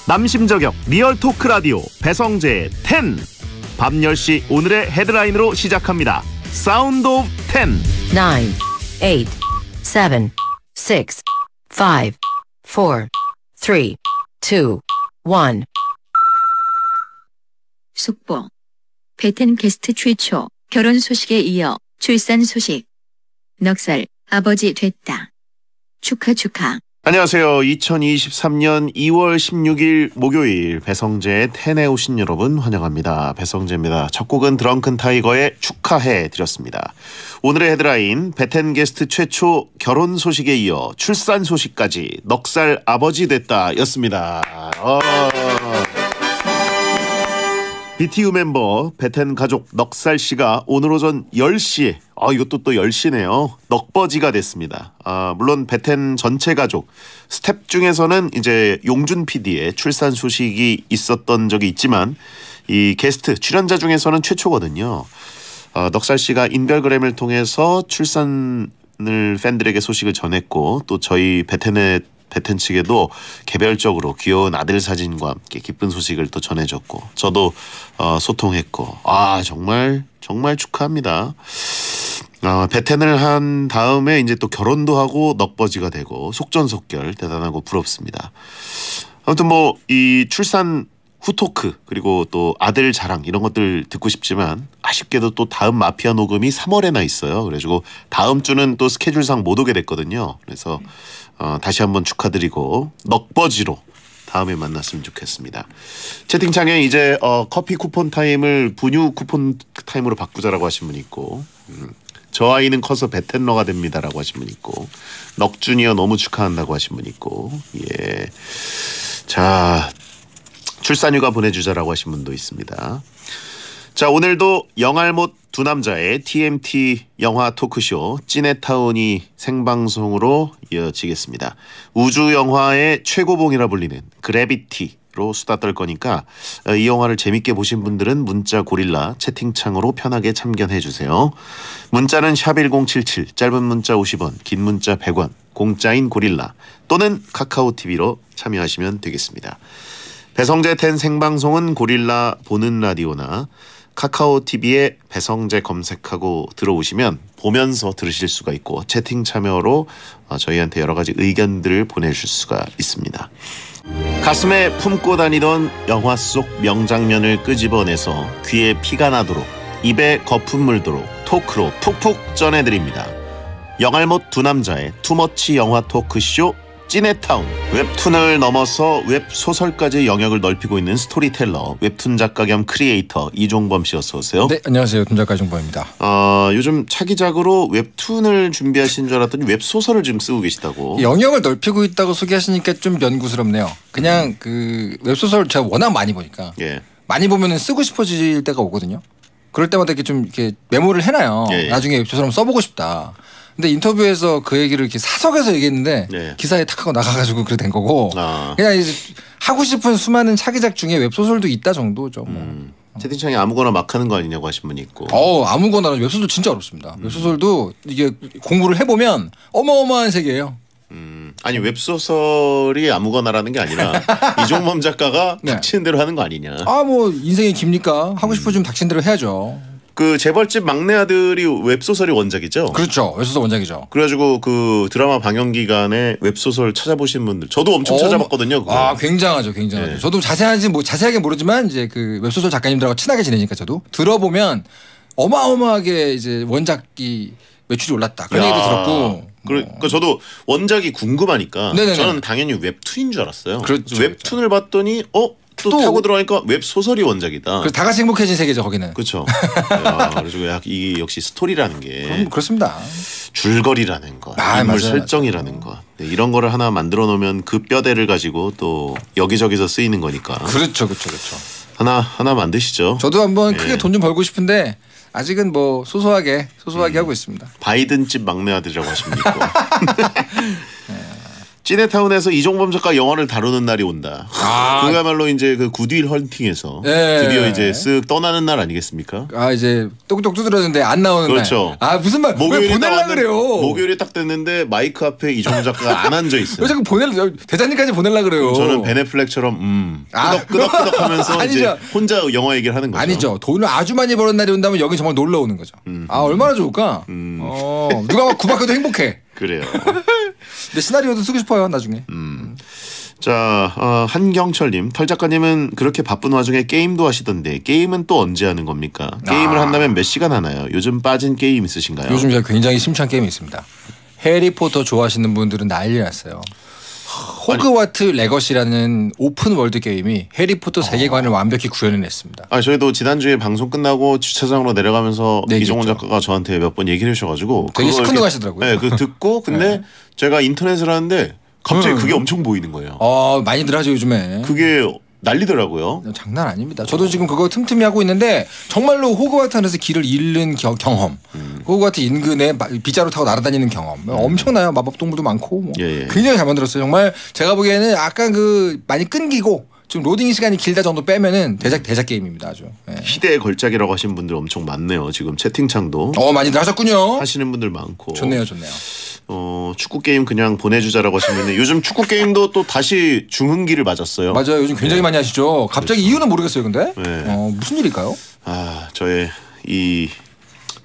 남심 저격 리얼 토크 라디오 배성재의 10. 밤 10시 오늘의 헤드라인으로 시작합니다. 사운드 오브 10. 9, 8, 7, 6, 5, 4, 3, 2, 1. 속보. 베텐 게스트 최초 결혼 소식에 이어 출산 소식. 넉살 아버지 됐다. 축하. 안녕하세요. 2023년 2월 16일 목요일 배성재의 10에 오신 여러분 환영합니다. 배성재입니다. 첫 곡은 드렁큰 타이거의 축하해 드렸습니다. 오늘의 헤드라인 베텐 게스트 최초 결혼 소식에 이어 출산 소식까지 넉살 아버지 됐다 였습니다. BTU 멤버 베텐 가족 넉살 씨가 오늘 오전 10시에 이것도 또 10시네요. 넉버지가 됐습니다. 물론 베텐 전체 가족 스텝 중에서는 이제 용준 PD의 출산 소식이 있었던 적이 있지만 이 게스트 출연자 중에서는 최초거든요. 넉살 씨가 인별그램을 통해서 출산을 팬들에게 소식을 전했고 또 저희 베텐 측에도 개별적으로 귀여운 아들 사진과 함께 기쁜 소식을 또 전해줬고 저도 소통했고 정말 축하합니다. 베텐을 한 다음에 이제 또 결혼도 하고 넉버지가 되고 속전속결 대단하고 부럽습니다. 아무튼 뭐 이 출산 후토크 그리고 또 아들 자랑 이런 것들 듣고 싶지만 아쉽게도 또 다음 마피아 녹음이 3월에나 있어요. 그래가지고 다음 주는 또 스케줄상 못 오게 됐거든요. 그래서 다시 한번 축하드리고 넉버지로 다음에 만났으면 좋겠습니다. 채팅창에 이제 커피 쿠폰 타임을 분유 쿠폰 타임으로 바꾸자라고 하신 분 있고 저 아이는 커서 베텐러가 됩니다라고 하신 분 있고 넉주니어 너무 축하한다고 하신 분 있고 자 출산휴가 보내주자라고 하신 분도 있습니다. 자 오늘도 영알못 두 남자의 TMT 영화 토크쇼 찌네타운이 생방송으로 이어지겠습니다. 우주 영화의 최고봉이라 불리는 그래비티로 수다 떨 거니까 이 영화를 재밌게 보신 분들은 문자 고릴라 채팅창으로 편하게 참견해 주세요. 문자는 샵1077 짧은 문자 50원 긴 문자 100원 공짜인 고릴라 또는 카카오TV로 참여하시면 되겠습니다. 배성재 10 생방송은 고릴라 보는 라디오나 카카오TV에 배성재 검색하고 들어오시면 보면서 들으실 수가 있고 채팅 참여로 저희한테 여러 가지 의견들을 보내실 수가 있습니다. 가슴에 품고 다니던 영화 속 명장면을 끄집어내서 귀에 피가 나도록 입에 거품 물도록 토크로 푹푹 전해드립니다. 영알못 두 남자의 투머치 영화 토크쇼 찌네타운. 웹툰을 넘어서 웹소설까지 영역을 넓히고 있는 스토리텔러 웹툰 작가 겸 크리에이터 이종범 씨 어서 오세요. 네 안녕하세요. 웹툰 작가 이종범입니다. 요즘 차기작으로 웹툰을 준비하신 줄 알았더니 웹소설을 지금 쓰고 계시다고. 영역을 넓히고 있다고 소개하시니까 좀 연구스럽네요. 그냥 그 웹소설 제가 워낙 많이 보니까 많이 보면은 쓰고 싶어질 때가 오거든요. 그럴 때마다 이렇게 좀 이렇게 메모를 해놔요. 나중에 웹소설 한번 써보고 싶다. 근데 인터뷰에서 그 얘기를 이렇게 사석에서 얘기했는데 기사에 탁 하고 나가가지고 그렇게 된 거고 그냥 이제 하고 싶은 수많은 차기작 중에 웹소설도 있다 정도죠. 채팅창에 아무거나 막 하는 거 아니냐고 하신 분이 있고. 아무거나 웹소설도 진짜 어렵습니다. 웹소설도 이게 공부를 해보면 어마어마한 세계예요. 아니 웹소설이 아무거나라는 게 아니라 이종범 작가가 닥치는 대로 하는 거 아니냐. 뭐 인생이 깁니까? 하고 싶어지면 닥치는 대로 해야죠. 그 재벌집 막내 아들이 웹소설이 원작이죠? 그렇죠. 웹소설 원작이죠. 그래가지고 그 드라마 방영 기간에 웹소설 찾아보신 분들 저도 엄청 찾아봤거든요. 그거. 굉장하죠. 저도 자세하게 모르지만 이제 그 웹소설 작가님들하고 친하게 지내니까 저도 들어보면 어마어마하게 이제 원작이 매출이 올랐다. 그런 얘기도 들었고. 그러니까 저도 원작이 궁금하니까 저는 당연히 웹툰인 줄 알았어요. 그렇죠. 웹툰을 봤더니 또 타고 들어가니까 웹소설이 원작이다. 그래서 다 같이 행복해진 세계죠 거기는. 그렇죠. 그래서 이게 역시 스토리라는 게 그렇습니다. 줄거리라는 것, 인물 설정이라는 것 이런 거를 하나 만들어 놓으면 그 뼈대를 가지고 또 여기저기서 쓰이는 거니까. 그렇죠. 하나 만드시죠. 저도 한번 크게 돈 좀 벌고 싶은데 아직은 뭐 소소하게 하고 있습니다. 바이든집 막내 아들이라고 하시면 있고. 찌네타운에서 이종범 작가 영화를 다루는 날이 온다. 그야말로 이제 그 굿윌 헌팅에서 드디어 이제 쓱 떠나는 날 아니겠습니까? 이제 똑똑 두드렸는데 안 나오는 그렇죠. 날. 무슨 말? 왜 보내려 그래요? 목요일에 딱 됐는데 마이크 앞에 이종범 작가가 안 앉아 있어요. 왜 자꾸 대장님까지 보내려 그래요? 저는 베네플렉처럼 끄덕끄덕하면서 이제 혼자 영화 얘기를 하는 거죠. 아니죠. 돈을 아주 많이 버는 날이 온다면 여기 정말 놀러 오는 거죠. 얼마나 좋을까? 누가 막 구박해도 행복해. 그래요. 근데 시나리오도 쓰고 싶어요 나중에. 자, 한경철님, 털 작가님은 그렇게 바쁜 와중에 게임도 하시던데 게임은 또 언제 하는 겁니까? 게임을 한다면 몇 시간 하나요? 요즘 빠진 게임 있으신가요? 요즘 제가 굉장히 심취한 게임이 있습니다. 해리포터 좋아하시는 분들은 난리 났어요. 호그와트 레거시라는 오픈 월드 게임이 해리포터 세계관을 완벽히 구현해냈습니다. 저희도 지난주에 방송 끝나고 주차장으로 내려가면서 이종원 작가가 저한테 몇 번 얘기를 해주셔가지고 되게 시큰둥하시더라고요. 네, 그 듣고 근데 제가 인터넷을 하는데 갑자기 그게 엄청 보이는 거예요. 많이들 하죠 요즘에. 그게 난리더라고요. 장난 아닙니다. 저도 지금 그거 틈틈이 하고 있는데 정말로 호그와트 안에서 길을 잃는 경험, 호그와트 인근에 빗자루 타고 날아다니는 경험 엄청나요. 마법 동물도 많고 굉장히 잘 만들었어요. 정말 제가 보기에는 약간 많이 끊기고 좀 로딩 시간이 길다 정도 빼면은 대작 게임입니다. 아주. 희대의 걸작이라고 하신 분들 엄청 많네요. 지금 채팅창도. 많이들 하셨군요. 하시는 분들 많고. 좋네요. 축구 게임 그냥 보내주자라고 하시는데 요즘 축구 게임도 또 다시 중흥기를 맞았어요. 맞아요. 요즘 굉장히 많이 하시죠. 갑자기 이유는 모르겠어요. 근데 무슨 일일까요? 저의 이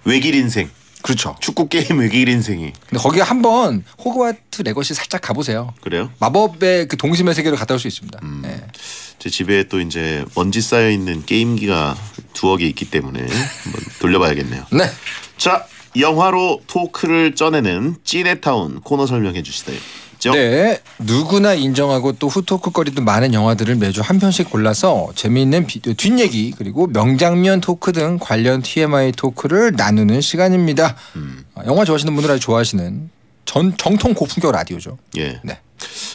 외길 인생. 그렇죠. 축구 게임 외길 인생이. 근데 거기 한번 호그와트 레거시 살짝 가보세요. 그래요? 마법의 그 동심의 세계로 갔다 올 수 있습니다. 제 집에 또 이제 먼지 쌓여 있는 게임기가 두어 개 있기 때문에 한번 돌려봐야겠네요. 네. 자, 영화로 토크를 쪄내는 찌네타운 코너 설명해 주시죠. 네, 누구나 인정하고 또 후토크거리도 많은 영화들을 매주 한 편씩 골라서 재미있는 뒷얘기 그리고 명장면 토크 등 관련 TMI 토크를 나누는 시간입니다. 영화 좋아하시는 분들 아주 좋아하시는 정통 고품격 라디오죠. 예. 네.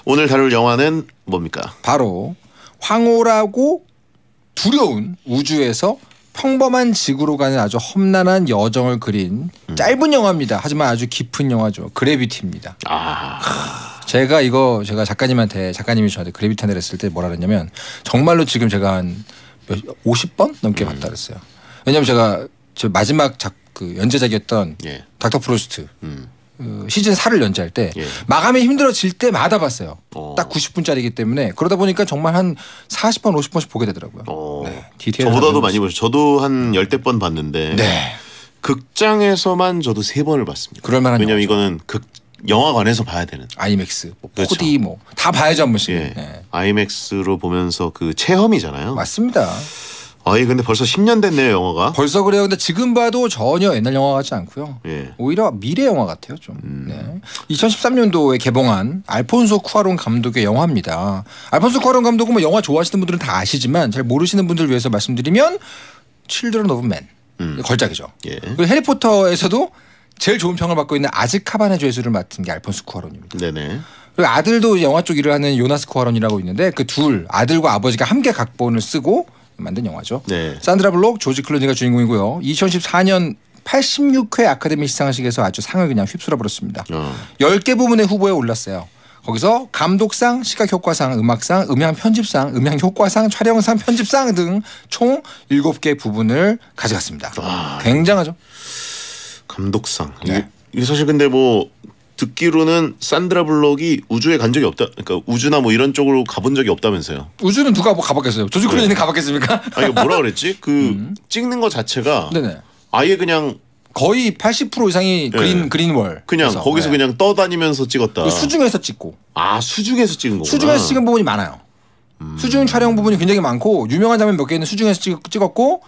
오늘 다룰 영화는 뭡니까? 바로 황홀하고 두려운 우주에서 평범한 지구로 가는 아주 험난한 여정을 그린 짧은 영화입니다. 하지만 아주 깊은 영화죠. 그래비티입니다. 제가 작가님이 저한테 그래비티 했을 때 뭐라 그랬냐면 정말로 지금 제가 한 50번 넘게 봤다 그랬어요. 왜냐하면 제가 저 마지막 연재작이었던 닥터 프로스트 시즌 4를 연재할 때 마감이 힘들어질 때마다 봤어요. 딱 90분짜리이기 때문에 그러다 보니까 정말 한 40번 50번씩 보게 되더라고요. 저보다도 많이 보셨죠. 저도 한 10대 번 봤는데 극장에서만 저도 3번을 봤습니다. 그럴만한 왜냐하면 이거는 영화관에서 봐야 되는 아이맥스, 4D 다 봐야죠 한 번씩. 아이맥스로 보면서 그 체험이잖아요. 맞습니다. 근데 벌써 10년 됐네요 영화가. 벌써 그래요. 근데 지금 봐도 전혀 옛날 영화 같지 않고요. 오히려 미래 영화 같아요 좀. 2013년도에 개봉한 알폰소 쿠아론 감독의 영화입니다. 알폰소 쿠아론 감독은 영화 좋아하시는 분들은 다 아시지만 잘 모르시는 분들을 위해서 말씀드리면 칠드런 오브 맨 걸작이죠. 그리고 해리포터에서도 제일 좋은 평을 받고 있는 아즈카반의 죄수를 맡은 게 알폰소 쿠아론입니다. 네네. 그리고 아들도 영화 쪽 일을 하는 요나스 쿠아론이라고 있는데 그 둘 아들과 아버지가 함께 각본을 쓰고 만든 영화죠. 산드라 블록, 조지 클루니가 주인공이고요. 2014년 86회 아카데미 시상식에서 아주 상을 그냥 휩쓸어 버렸습니다. 10개 부문의 후보에 올랐어요. 거기서 감독상, 시각효과상, 음악상, 음향편집상, 음향효과상, 촬영상, 편집상 등 총 7개 부분을 가져갔습니다. 굉장하죠. 감독상. 이게 사실 근데 듣기로는 산드라 블록이 우주에 간 적이 없다. 그러니까 우주나 이런 쪽으로 가본 적이 없다면서요. 우주는 누가 가봤겠어요? 조지 클루니는 가봤겠습니까? 이거 뭐라 그랬지? 찍는 거 자체가 아예 그냥 거의 80% 이상이 그린월. 그냥 거기서 그냥 떠다니면서 찍었다. 수중에서 찍고. 수중에서 찍은 거구나. 수중에서 찍은 부분이 많아요. 수중 촬영 부분이 굉장히 많고 유명한 장면 몇 개는 수중에서 찍었고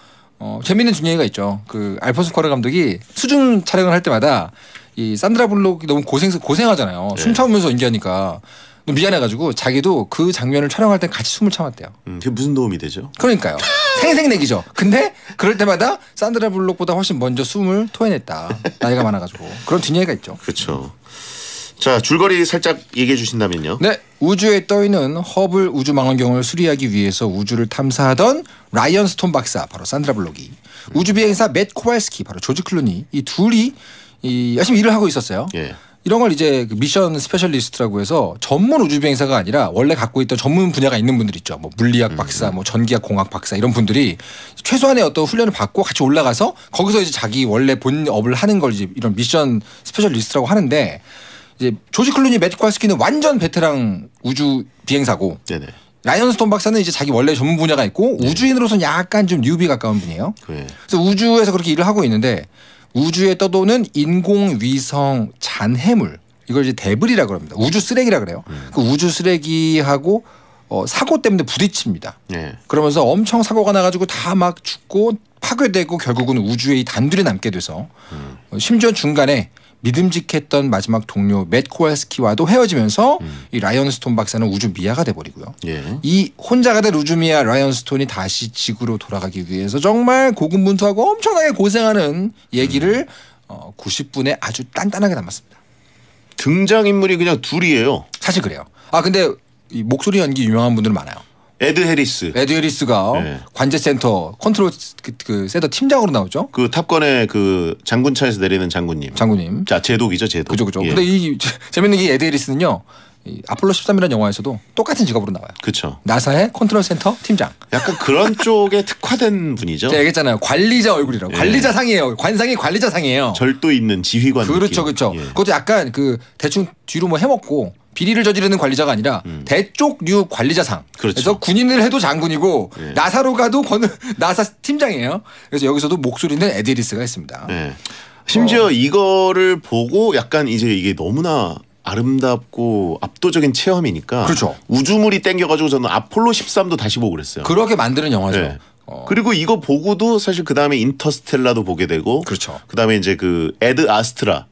재밌는 뒷얘기가 있죠. 알폰소 쿠아론 감독이 수중 촬영을 할 때마다 이 산드라 블록이 너무 고생하잖아요. 숨 참으면서 연기하니까 미안해가지고 자기도 그 장면을 촬영할 때 같이 숨을 참았대요. 그게 무슨 도움이 되죠? 그러니까요. 생색내기죠. 근데 그럴 때마다 산드라 블록보다 훨씬 먼저 숨을 토해냈다. 나이가 많아가지고. 그런 뒷얘기가 있죠. 그렇죠. 자, 줄거리 살짝 얘기해 주신다면요. 네. 우주에 떠있는 허블 우주망원경을 수리하기 위해서 우주를 탐사하던 라이언 스톤 박사 바로 산드라 블록이 우주비행사 맷 코발스키 바로 조지 클루니 이 둘이 열심히 일을 하고 있었어요. 이런 걸 이제 미션 스페셜리스트라고 해서 전문 우주 비행사가 아니라 원래 갖고 있던 전문 분야가 있는 분들 있죠. 뭐 물리학 박사, 뭐 전기학 공학 박사 이런 분들이 최소한의 어떤 훈련을 받고 같이 올라가서 거기서 이제 자기 원래 본 업을 하는 걸 이제 이런 미션 스페셜리스트라고 하는데 이제 조지 클루니, 매트 콜스키는 완전 베테랑 우주 비행사고 네네. 라이언 스톤 박사는 이제 자기 원래 전문 분야가 있고 우주인으로서는 약간 좀 뉴비 가까운 분이에요. 그래서 우주에서 그렇게 일을 하고 있는데 우주에 떠도는 인공위성 잔해물 이걸 이제 데브리라고 합니다. 우주 쓰레기라 그래요. 그 우주 쓰레기하고 사고 때문에 부딪힙니다. 그러면서 엄청 사고가 나가지고 다 막 죽고 파괴되고 결국은 우주에 단둘이 남게 돼서 심지어 중간에 믿음직했던 마지막 동료 맷 코왈스키와도 헤어지면서 이 라이언 스톤 박사는 우주 미아가 돼버리고요. 이 혼자가 된 우주 미아 라이언 스톤이 다시 지구로 돌아가기 위해서 정말 고군분투하고 엄청나게 고생하는 얘기를 90분에 아주 단단하게 담았습니다. 등장인물이 그냥 둘이에요. 사실 그래요. 아 근데 이 목소리 연기 유명한 분들은 많아요. 에드 해리스가 관제센터 컨트롤 그 센터 팀장으로 나오죠. 그 탑건의 그 장군차에서 내리는 장군님. 자 제독이죠 제독. 그죠. 근데 이 재밌는 게 에드 해리스는요. 이 아폴로 13이라는 영화에서도 똑같은 직업으로 나와요. 그렇죠. 나사의 컨트롤 센터 팀장. 약간 그런 쪽에 특화된 분이죠. 제가 얘기했잖아요. 관리자 얼굴이라고. 관리자 상이에요. 관상이 관리자 상이에요. 절도 있는 지휘관. 그렇죠. 그것도 약간 그 대충 뒤로 뭐 해먹고. 비리를 저지르는 관리자가 아니라 대쪽류 관리자상. 그래서 군인을 해도 장군이고 나사로 가도 나사 팀장이에요. 그래서 여기서도 목소리는 에드 해리스가 있습니다. 심지어 이거를 보고 약간 이제 이게 너무나 아름답고 압도적인 체험이니까 그렇죠. 우주물이 땡겨가지고 저는 아폴로 13도 다시 보고 그랬어요. 그렇게 만드는 영화죠. 그리고 이거 보고도 사실 그 다음에 인터스텔라도 보게 되고, 그렇죠. 그 다음에 이제 그 에드 아스트라,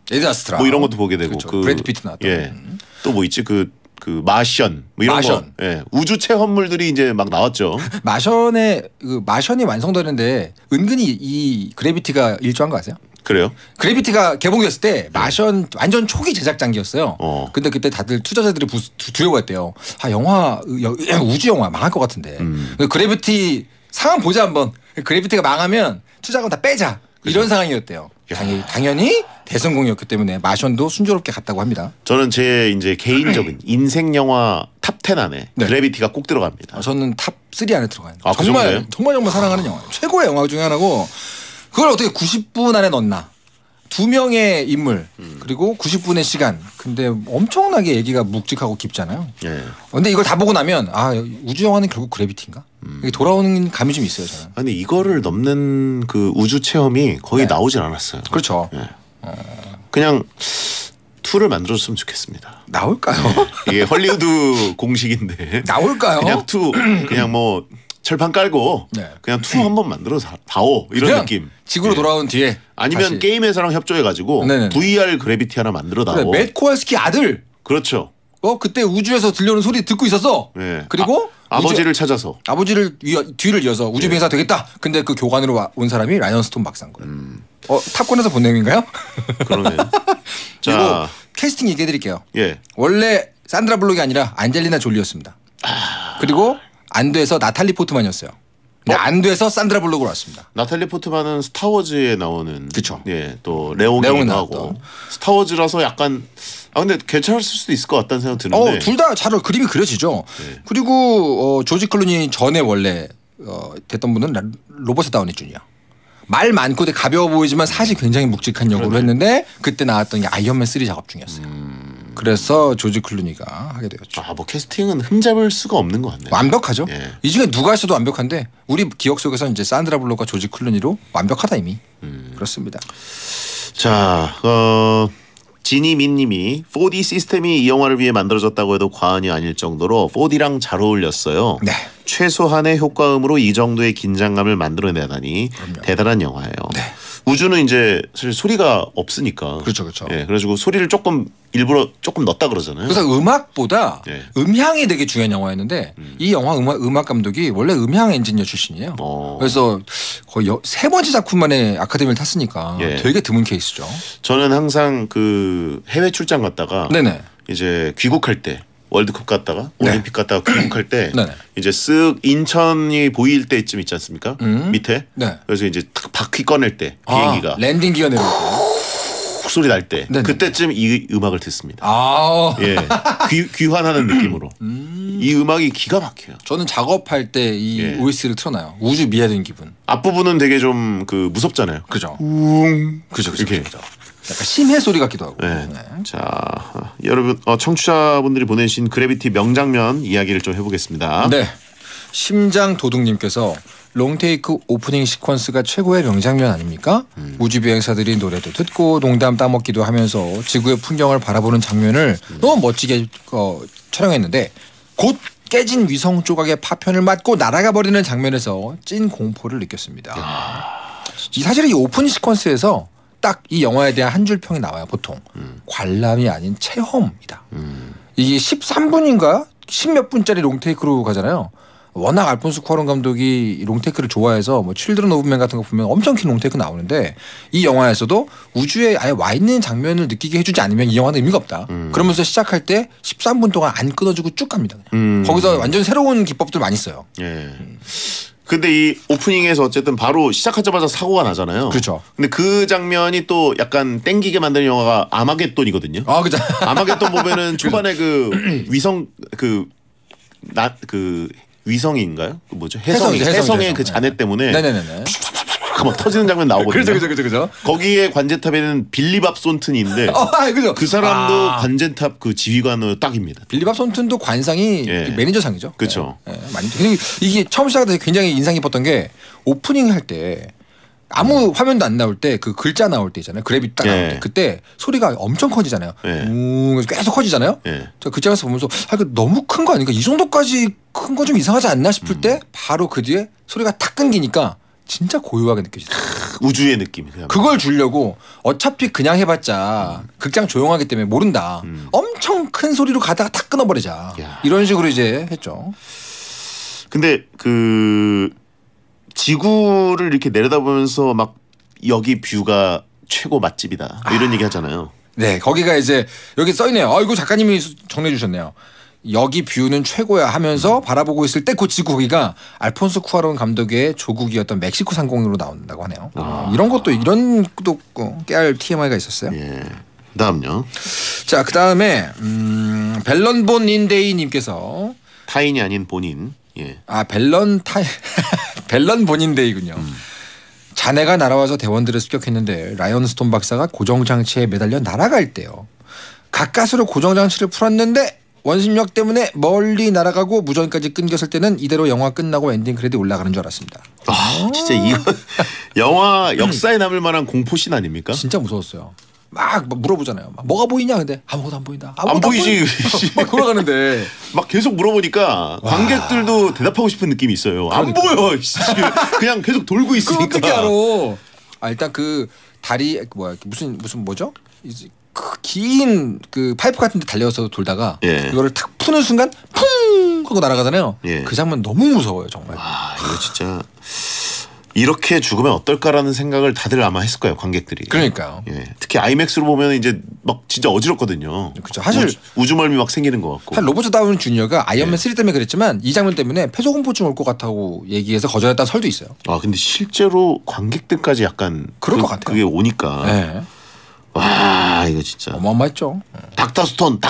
뭐 이런 것도 보게 되고, 그렇죠. 그 브래드 피트 나왔던. 또 뭐 있지 그 마션 뭐 이런 거. 우주 체험물들이 이제 막 나왔죠. 마션이 완성되는데 은근히 이 그래비티가 일조한 거 아세요? 그래요? 그래비티가 개봉됐을 때 마션 완전 초기 제작장기였어요. 근데 그때 다들 투자자들이 두려워했대요. 우주 영화 망할 것 같은데. 그래비티 상황 보자 한번. 그래비티가 망하면 투자금 다 빼자. 이런 상황이었대요. 당연히 대성공이었기 때문에 마션도 순조롭게 갔다고 합니다. 저는 제 이제 개인적인 인생 영화 탑 10 안에 그래비티가 꼭 들어갑니다. 저는 탑 3 안에 들어가요. 정말 사랑하는 영화예요. 최고의 영화 중에 하나고 그걸 어떻게 90분 안에 넣나? 2명의 인물 그리고 90분의 시간. 근데 엄청나게 얘기가 묵직하고 깊잖아요. 근데 이걸 다 보고 나면 우주 영화는 결국 그래비티인가? 이게 돌아오는 감이 좀 있어요. 저는. 아니 이거를 넘는 그 우주 체험이 거의 나오질 않았어요. 그렇죠. 그냥 2를 만들어줬으면 좋겠습니다. 나올까요? 이게 헐리우드 공식인데. 나올까요? 그냥 2 그냥 뭐 철판 깔고 그냥 2 한번 만들어서 다오 이런 느낌. 지구로 돌아온 뒤에 아니면 다시. 게임 회사랑 협조해가지고 VR 그래비티 하나 만들어 다오. 맷 코왈스키 아들. 그렇죠. 그때 우주에서 들려오는 소리 듣고 있었어. 그리고 아버지를 찾아서 아버지를 뒤를 이어서 우주 비행사 되겠다. 근데 그 교관으로 온 사람이 라이언 스톤 박사인 거예요. 탑건에서 본 내용인가요? 그러네. 그리고 캐스팅 얘기해드릴게요. 원래 산드라 블록이 아니라 안젤리나 졸리였습니다. 그리고 안 돼서 나탈리 포트만이었어요. 안 돼서 산드라 블록으로 왔습니다. 나탈리 포트만은 스타워즈에 나오는. 그렇죠. 또 레옹이 나오고 스타워즈라서 약간 근데 괜찮을 수도 있을 것 같다는 생각 드는데. 둘 다 잘 그림이 그려지죠. 그리고 조지 클루니 전에 원래 됐던 분은 로버트 다우니 주니어. 말 많고 되게 가벼워 보이지만 사실 굉장히 묵직한 역으로 했는데 그때 나왔던 게 아이언맨 3 작업 중이었어요. 그래서 조지 클루니가 하게 되었죠. 뭐 캐스팅은 흠잡을 수가 없는 것 같네요. 완벽하죠. 이 중에 누가 했어도 완벽한데 우리 기억 속에서는 이제 산드라 블록과 조지 클루니로 완벽하다 이미. 그렇습니다. 자, 지니민님이 4D 시스템이 이 영화를 위해 만들어졌다고 해도 과언이 아닐 정도로 4D랑 잘 어울렸어요. 최소한의 효과음으로 이 정도의 긴장감을 만들어내다니 대단한 영화예요. 우주는 이제 사실 소리가 없으니까. 그렇죠. 그래가지고 소리를 일부러 조금 넣었다 그러잖아요. 그래서 음악보다 음향이 되게 중요한 영화였는데 이 영화 음악 감독이 원래 음향 엔지니어 출신이에요. 그래서 거의 3번째 작품 만에 아카데미를 탔으니까 되게 드문 케이스죠. 저는 항상 그 해외 출장 갔다가 이제 귀국할 때 월드컵 갔다가 올림픽 갔다가 귀국할 때 이제 쓱 인천이 보일 때쯤 있지 않습니까? 밑에. 그래서 이제 바퀴 꺼낼 때 비행기가 랜딩 기어 내려올 때 소리 날 때 그때쯤 이 음악을 듣습니다. 예, 귀환하는 느낌으로. 이 음악이 기가 막혀요. 저는 작업할 때 이 OST를 틀어놔요. 우주 미아된 기분. 앞부분은 되게 좀 그 무섭잖아요. 그죠. 그죠. 이렇게. 그죠. 약간 심해 소리 같기도 하고. 네. 자, 여러분 청취자분들이 보내신 그래비티 명장면 이야기를 좀 해보겠습니다. 네. 심장 도둑님께서 롱테이크 오프닝 시퀀스가 최고의 명장면 아닙니까? 우주비행사들이 노래도 듣고 농담 따먹기도 하면서 지구의 풍경을 바라보는 장면을 너무 멋지게 촬영했는데 곧 깨진 위성 조각의 파편을 맞고 날아가 버리는 장면에서 찐 공포를 느꼈습니다. 사실 이 오프닝 시퀀스에서 딱 이 영화에 대한 한 줄 평이 나와요. 보통 관람이 아닌 체험이다. 이게 13분인가 10몇 분짜리 롱테이크로 가잖아요. 워낙 알폰소 쿠아론 감독이 롱테이크를 좋아해서 뭐 칠드런 오브 맨 같은 거 보면 엄청 긴 롱테이크 나오는데 이 영화에서도 우주에 아예 와 있는 장면을 느끼게 해주지 않으면 이 영화는 의미가 없다. 그러면서 시작할 때 13분 동안 안 끊어주고 쭉 갑니다. 거기서 완전 새로운 기법들 많이 써요. 근데 이 오프닝에서 어쨌든 바로 시작하자마자 사고가 나잖아요. 그렇죠. 근데 그 장면이 또 약간 땡기게 만드는 영화가 아마겟돈이거든요. 그죠. 아마겟돈 보면은 초반에 그 위성 위성인가요? 그 뭐죠? 해성의 그 잔해 때문에 네네네. 막 터지는 장면 나오거든요. 그죠. 거기에 관제탑에는 빌리밥 손튼인데 그죠. 그 사람도 관제탑 그 지휘관으로 딱입니다. 빌리밥 손튼도 관상이 매니저상이죠. 그렇죠. 많이. 그리고 이게 처음 시작할 때 굉장히 인상 깊었던 게 오프닝 할 때 아무 화면도 안 나올 때 그 글자 나올 때 있잖아요. 그래비 딱 나올 때 그때 소리가 엄청 커지잖아요. 계속 커지잖아요. 저 글자에서 보면서 이거 너무 큰 거 아닌가? 이 정도까지 큰 거 좀 이상하지 않나 싶을 때 바로 그 뒤에 소리가 탁 끊기니까 진짜 고요하게 느껴지더라고요. 우주의 느낌. 그걸 주려고 어차피 그냥 해봤자 극장 조용하기 때문에 모른다. 엄청 큰 소리로 가다가 탁 끊어버리자. 이런 식으로 이제 했죠. 근데 그 지구를 이렇게 내려다보면서 막 여기 뷰가 최고 맛집이다 이런 얘기 하잖아요. 네, 거기가 이제 여기 써있네요. 이거 작가님이 정리해 주셨네요. 여기 뷰는 최고야 하면서 바라보고 있을 때 그 지구 거기가 알폰소 쿠아론 감독의 조국이었던 멕시코 상공으로 나온다고 하네요. 이런 것도 깨알 TMI가 있었어요. 그다음요. 자, 그다음에 벨런본 인데이님께서 타인이 아닌 본인. 벨런 본인데이군요. 자네가 날아와서 대원들을 습격했는데 라이언 스톤 박사가 고정장치에 매달려 날아갈 때요. 가까스로 고정장치를 풀었는데 원심력 때문에 멀리 날아가고 무전까지 끊겼을 때는 이대로 영화 끝나고 엔딩 크레딧 올라가는 줄 알았습니다. 진짜 이거 영화 역사에 남을 만한 공포씬 아닙니까? 진짜 무서웠어요. 막 물어보잖아요. 뭐가 보이냐? 근데 아무것도 안 보인다. 안 보이지. 막 돌아가는데 막 계속 물어보니까 관객들도 대답하고 싶은 느낌이 있어요. 안 보여. 그냥 계속 돌고 있으니까. 어떻게 알아? 일단 그 다리 무슨 뭐죠? 긴 그 파이프 같은 데 달려서 돌다가 그거를 탁 푸는 순간 쿵 하고 날아가잖아요. 그 장면 너무 무서워요, 정말. 이거 진짜 이렇게 죽으면 어떨까라는 생각을 다들 아마 했을 거예요, 관객들이. 그러니까요. 특히 아이맥스로 보면 이제 막 진짜 어지럽거든요. 그렇죠. 사실 우주멀미 막 생기는 것 같고. 사실 로버트 다우니 주니어가 아이언맨 3 때문에 그랬지만 이 장면 때문에 폐소공포증 올 것 같다고 얘기해서 거절했다는 설도 있어요. 근데 실제로 관객들까지 약간 그럴 것 같아요. 그게 오니까. 와, 이거 진짜 어마어마했죠. 닥터 스톤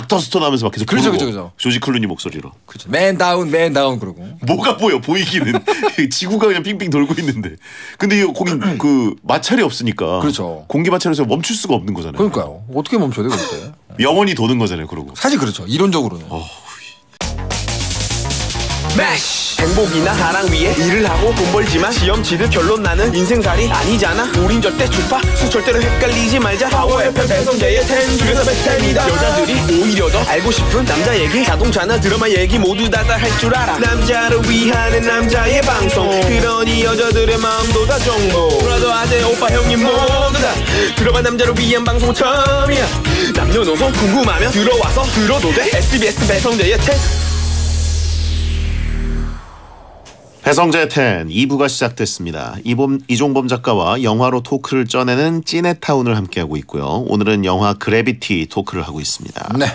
하면서 막 계속 그렇죠. 조지 클루니 목소리로. 그렇죠. 맨 다운 그러고. 뭐가 보이기는 지구가 그냥 빙빙 돌고 있는데. 근데 이거 거기 그 마찰이 없으니까. 그렇죠. 공기 마찰에서 멈출 수가 없는 거잖아요. 그러니까요. 어떻게 멈춰야 돼 그때? 영원히 도는 거잖아요, 그러고. 사실 그렇죠. 이론적으로는. 매시 행복이나 사랑 위해 일을 하고 돈 벌지만 시험 치듯 결론 나는 인생살이 아니잖아. 우린 절대 주파수 절대로 헷갈리지 말자. 파워 FM 배성재의 10 중에서 100입니다. 여자들이 오히려 더 알고 싶은 남자 얘기, 자동차나 드라마 얘기 모두 다 할 줄 알아. 남자를 위한 남자의 방송, 그러니 여자들의 마음도 다 정보. 브라더 아재 오빠 형님 모두 다 들어봐. 남자를 위한 방송 처음이야. 남녀노소 궁금하면 들어와서 들어도 돼. SBS 배성재의 10. 배성재 10 2부가 시작됐습니다. 이종범 작가와 영화로 토크를 쪄내는 찌네타운을 함께하고 있고요. 오늘은 영화 그래비티 토크를 하고 있습니다. 네.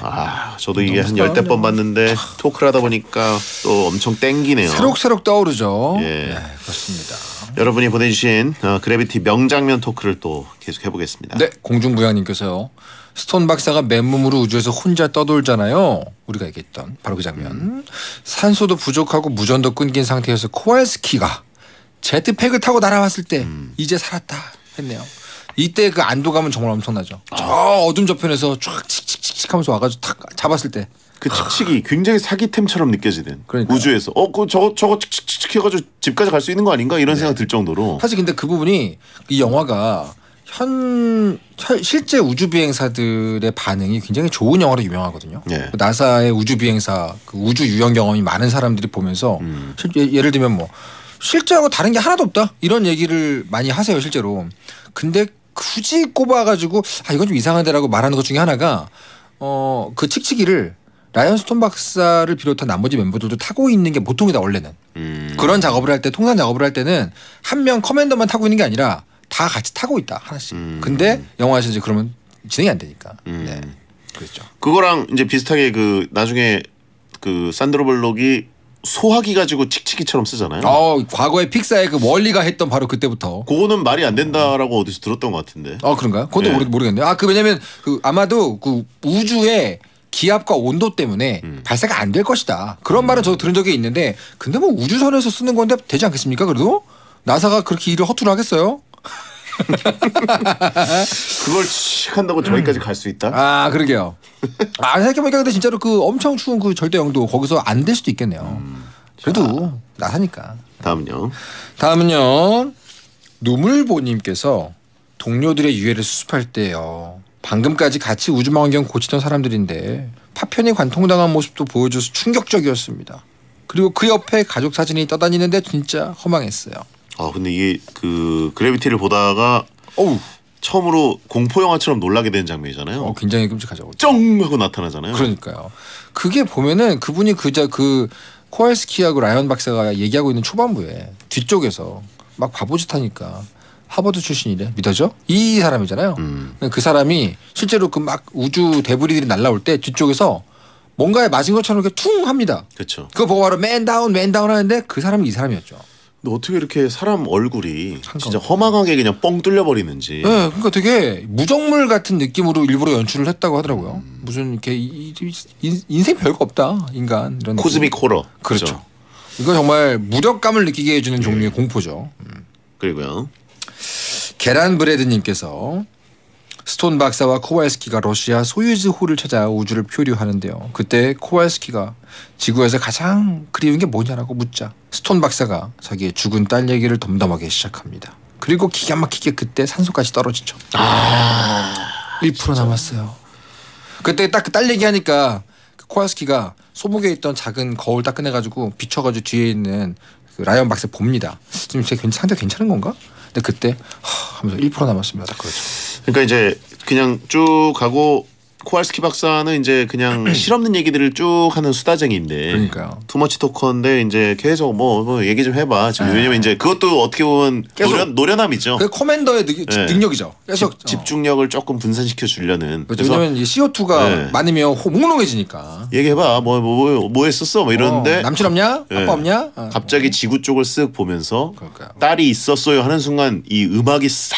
저도 이게 한 10대 번 봤는데 토크를 하다 보니까 또 엄청 땡기네요. 새록새록 떠오르죠. 예. 네, 그렇습니다. 여러분이 보내주신 그래비티 명장면 토크를 또 계속 해보겠습니다. 네, 공중부양님께서요. 스톤 박사가 맨몸으로 우주에서 혼자 떠돌잖아요. 우리가 얘기했던 바로 그 장면. 산소도 부족하고 무전도 끊긴 상태에서 코왈스키가 제트팩을 타고 날아왔을 때 이제 살았다 했네요. 이때 그 안도감은 정말 엄청나죠. 저 어둠 저편에서 쫙 칙칙칙칙 하면서 와가지고 탁 잡았을 때 그 칙칙이 굉장히 사기템처럼 느껴지는 그러니까요. 우주에서 저거 칙칙칙 해가지고 집까지 갈 수 있는 거 아닌가 이런 생각 들 정도로. 사실 근데 그 부분이 이 영화가 실제 우주 비행사들의 반응이 굉장히 좋은 영화로 유명하거든요. 네. 나사의 우주 비행사 그 우주 유영 경험이 많은 사람들이 보면서 예를 들면 뭐 실제하고 다른 게 하나도 없다 이런 얘기를 많이 하세요 실제로. 근데 굳이 꼽아가지고 이건 좀 이상한데라고 말하는 것 중에 하나가 그 칙칙이를 라이언 스톤 박사를 비롯한 나머지 멤버들도 타고 있는 게 보통이다 원래는. 그런 작업을 할 때 통산 작업을 할 때는 한 명 커맨더만 타고 있는 게 아니라 다 같이 타고 있다 하나씩. 근데 영화에서 이제 그러면 진행이 안 되니까. 네, 그렇죠. 그거랑 이제 비슷하게 그 나중에 그 산드로 블록이 소화기 가지고 칙칙이처럼 쓰잖아요. 과거에 픽사의 그 월리가 했던 바로 그때부터. 그거는 말이 안 된다라고 어디서 들었던 것 같은데. 그런가요? 그것도 네. 모르겠네요. 왜냐면 그 아마도 그 우주의 기압과 온도 때문에 발사가 안 될 것이다. 그런 말은 저도 들은 적이 있는데 근데 뭐 우주선에서 쓰는 건데 되지 않겠습니까? 그래도 나사가 그렇게 일을 허투루 하겠어요? 그걸 한다고 저기까지 갈 수 있다? 그러게요. 생각해보니까 근데 진짜로 그 엄청 추운 그 절대 영도 거기서 안 될 수도 있겠네요. 그래도 나사니까. 다음은요. 누물보님께서 동료들의 유해를 수습할 때요. 방금까지 같이 우주망원경 고치던 사람들인데 파편이 관통당한 모습도 보여줘서 충격적이었습니다. 그리고 그 옆에 가족 사진이 떠다니는데 진짜 허망했어요. 근데 이게 그 그래비티를 보다가 처음으로 공포 영화처럼 놀라게 되는 장면이잖아요. 굉장히 끔찍하죠. 쩡 하고 나타나잖아요. 그러니까요. 그게 보면은 그분이 그 코왈스키하고 라이언 박사가 얘기하고 있는 초반부에 뒤쪽에서 막 바보짓 하니까 하버드 출신이래. 믿어져? 이 사람이잖아요. 그 사람이 실제로 그 막 우주 데브리들이 날라올 때 뒤쪽에서 뭔가에 맞은 것처럼 이렇게 퉁 합니다. 그렇죠. 그거 보고 바로 맨 다운 하는데 그 사람이 이 사람이었죠. 근데 어떻게 이렇게 사람 얼굴이 진짜 허망하게 그냥 뻥 뚫려버리는지. 네, 그러니까 되게 무정물 같은 느낌으로 일부러 연출을 했다고 하더라고요. 무슨 이렇게 인생 별거 없다 인간 이런. 코스믹 호러. 그렇죠. 이거 정말 무력감을 느끼게 해주는 종류의 공포죠. 그리고요. 계란 브레드님께서 스톤 박사와 코왈스키가 러시아 소유즈호를 찾아 우주를 표류하는데요. 그때 코왈스키가 지구에서 가장 그리운 게 뭐냐라고 묻자 스톤 박사가 자기의 죽은 딸 얘기를 덤덤하게 시작합니다. 그리고 기가 막히게 그때 산소까지 떨어지죠. 1% 남았어요. 그때 딱 그 딸 얘기하니까 코왈스키가 소복에 있던 작은 거울 딱 꺼내가지고 비춰가지고 뒤에 있는 그 라이언 박사 봅니다. 지금 제 상태 괜찮은 건가? 근데 그때 하면서 1% 남았습니다. 그렇죠. 그러니까 이제 그냥 쭉 가고 코왈스키 박사는 이제 그냥 실없는 얘기들을 쭉 하는 수다쟁이인데. 그러니까요. 투머치 토커인데 이제 계속 뭐 얘기 좀 해봐. 지금 왜냐면 이제 그것도 어떻게 보면 노련함이죠. 그 커맨더의 능력이죠. 계속 집중력을 조금 분산시켜 주려는. 그렇죠. 왜냐면 CO2가 많으면 몽롱해지니까. 얘기해봐. 뭐 했었어? 뭐 이러는데. 남친 없냐? 아빠 없냐? 갑자기 지구 쪽을 쓱 보면서 그러니까요. 딸이 있었어요 하는 순간 이 음악이 싹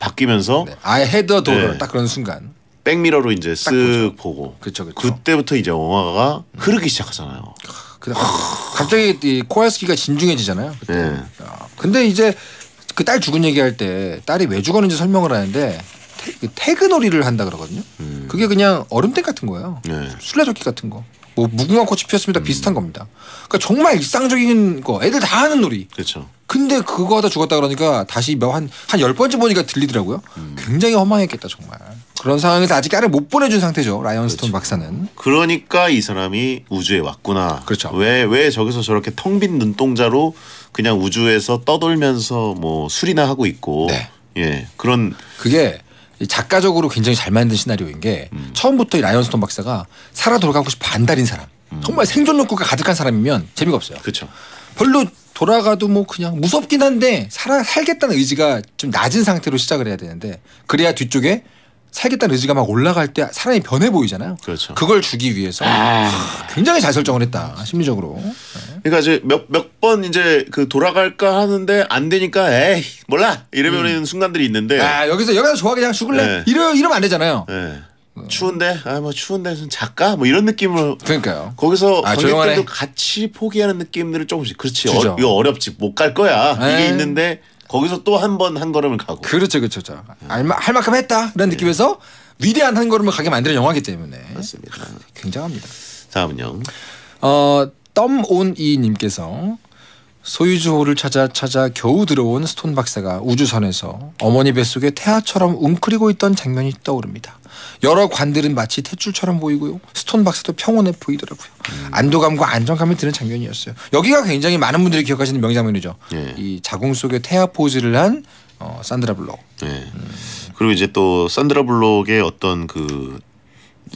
바뀌면서. I had a daughter 딱 그런 순간. 백미러로 이제 쓱 보고. 그렇죠. 그때부터 이제 영화가 흐르기 시작하잖아요. 갑자기 이 코왈스키가 진중해지잖아요. 그때. 근데 이제 그 딸 죽은 얘기할 때 딸이 왜 죽었는지 설명을 하는데 태그놀이를 한다 그러거든요. 그게 그냥 얼음땡 같은 거예요. 술래잡기 같은 거. 뭐 무궁화 꽃이 피었습니다. 비슷한 겁니다. 그러니까 정말 일상적인 거. 애들 다 하는 놀이. 그렇죠. 근데 그거 하다 죽었다 그러니까 다시 한 10번째 보니까 들리더라고요. 굉장히 허망했겠다 정말. 그런 상황에서 아직 딸을 못 보내준 상태죠. 라이언 스톤 박사는. 그러니까 이 사람이 우주에 왔구나. 그렇죠. 왜 저기서 저렇게 텅 빈 눈동자로 그냥 우주에서 떠돌면서 뭐 술이나 하고 있고. 예, 그런. 그게 작가적으로 굉장히 잘 만든 시나리오인 게 처음부터 이 라이언 스톤 박사가 살아 돌아가고 싶어 안달인 사람. 정말 생존 욕구가 가득한 사람이면 재미가 없어요. 그렇죠. 별로 돌아가도 뭐 그냥 무섭긴 한데 살겠다는 의지가 좀 낮은 상태로 시작을 해야 되는데 그래야 뒤쪽에 살겠다는 의지가 막 올라갈 때 사람이 변해 보이잖아요. 그렇죠. 그걸 주기 위해서 굉장히 잘 설정을 했다 심리적으로. 네. 그러니까 이제 몇 번 이제 그 돌아갈까 하는데 안 되니까 에이 몰라 이러면 순간들이 있는데. 여기서 좋아 그냥 죽을래. 네. 이러면 안 되잖아요. 네. 추운데 뭐 추운데 좀 작가 뭐 이런 느낌으로. 그러니까요. 거기서 관객들도 같이 포기하는 느낌들을 조금씩. 그렇지. 이거 어렵지 못 갈 거야. 이게 있는데. 거기서 또 한 걸음을 가고. 그렇죠. 할 만큼 했다. 이런 느낌에서 위대한 한 걸음을 가게 만드는 영화이기 때문에. 맞습니다. 굉장합니다. 다음은요. 덤온이님께서 소유주호를 찾아 겨우 들어온 스톤 박사가 우주선에서 어머니 뱃속에 태아처럼 웅크리고 있던 장면이 떠오릅니다. 여러 관들은 마치 탯줄처럼 보이고요. 스톤 박사도 평온해 보이더라고요. 안도감과 안정감이 드는 장면이었어요. 여기가 굉장히 많은 분들이 기억하시는 명장면이죠. 이 자궁 속에 태아 포즈를 한 산드라 블록. 그리고 이제 또 산드라 블록의 어떤 그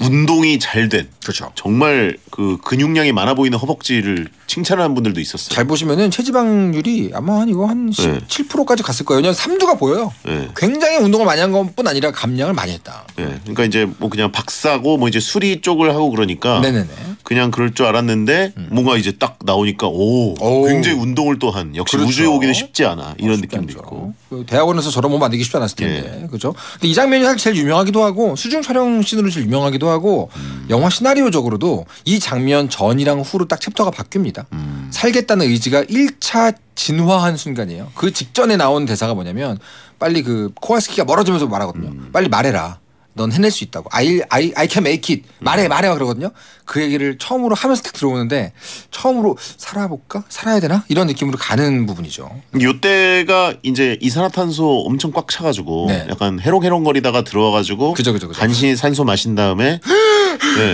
운동이 잘 된. 그렇죠. 정말 그 근육량이 많아 보이는 허벅지를 칭찬하는 분들도 있었어요. 잘 보시면은 체지방률이 아마 한 17%까지 갔을 거예요. 왜냐하면 삼두가 보여요. 굉장히 운동을 많이 한 것뿐 아니라 감량을 많이 했다. 그러니까 이제 뭐 그냥 박사고 뭐 이제 수리 쪽을 하고 그러니까 네네네. 그냥 그럴 줄 알았는데 뭔가 이제 딱 나오니까 굉장히 운동을 또 한 역시 그렇죠. 우주에 오기는 쉽지 않아 이런 느낌도 않죠. 있고. 그 대학원에서 저런 몸 만들기 쉽지 않았을 텐데 그렇죠. 근데 이 장면이 사실 제일 유명하기도 하고 수중 촬영 씬으로 제일 유명하기도 하고 영화 시나리오적으로도 이 장면 전이랑 후로 딱 챕터가 바뀝니다. 살겠다는 의지가 1차 진화한 순간이에요. 그 직전에 나온 대사가 뭐냐면 빨리 그 코왈스키가 멀어지면서 말하거든요. 빨리 말해라. 넌 해낼 수 있다고. I can make it. 말해 그러거든요. 그 얘기를 처음으로 하면서 딱 들어오는데 처음으로 살아볼까? 살아야 되나? 이런 느낌으로 가는 부분이죠. 요때가 이제 이산화탄소 엄청 꽉 차가지고 약간 해롱해롱거리다가 들어와가지고 그죠. 간신히 산소 마신 다음에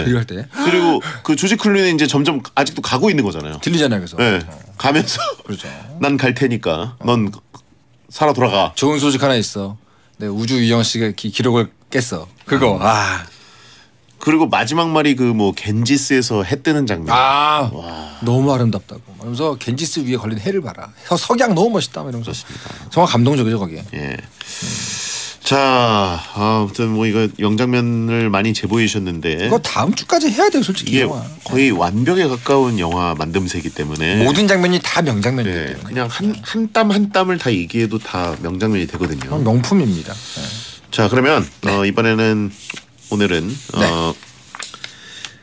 이럴 때 그리고 그 조지 클루니는 이제 점점 아직도 가고 있는 거잖아요. 들리잖아요. 그래서 가면서 그렇죠. 난 갈 테니까 넌 살아 돌아가. 좋은 소식 하나 있어. 내 우주 유영 씨가 기록을 깼어. 그거. 그리고 마지막 말이 그 뭐 겐지스에서 해 뜨는 장면. 와. 너무 아름답다고. 그러면서 겐지스 위에 걸린 해를 봐라. 석양 너무 멋있다. 이러면서. 좋습니다. 정말 감동적이죠 거기에. 자, 아무튼 뭐 이거 명장면을 많이 제보해 주셨는데 이거 다음 주까지 해야 돼요, 솔직히. 이게 거의 완벽에 가까운 영화 만듦새이기 때문에 모든 장면이 다 명장면이에요. 그냥 한 땀 한 땀을 다 얘기해도 다 명장면이 되거든요. 명품입니다. 자, 그러면 오늘은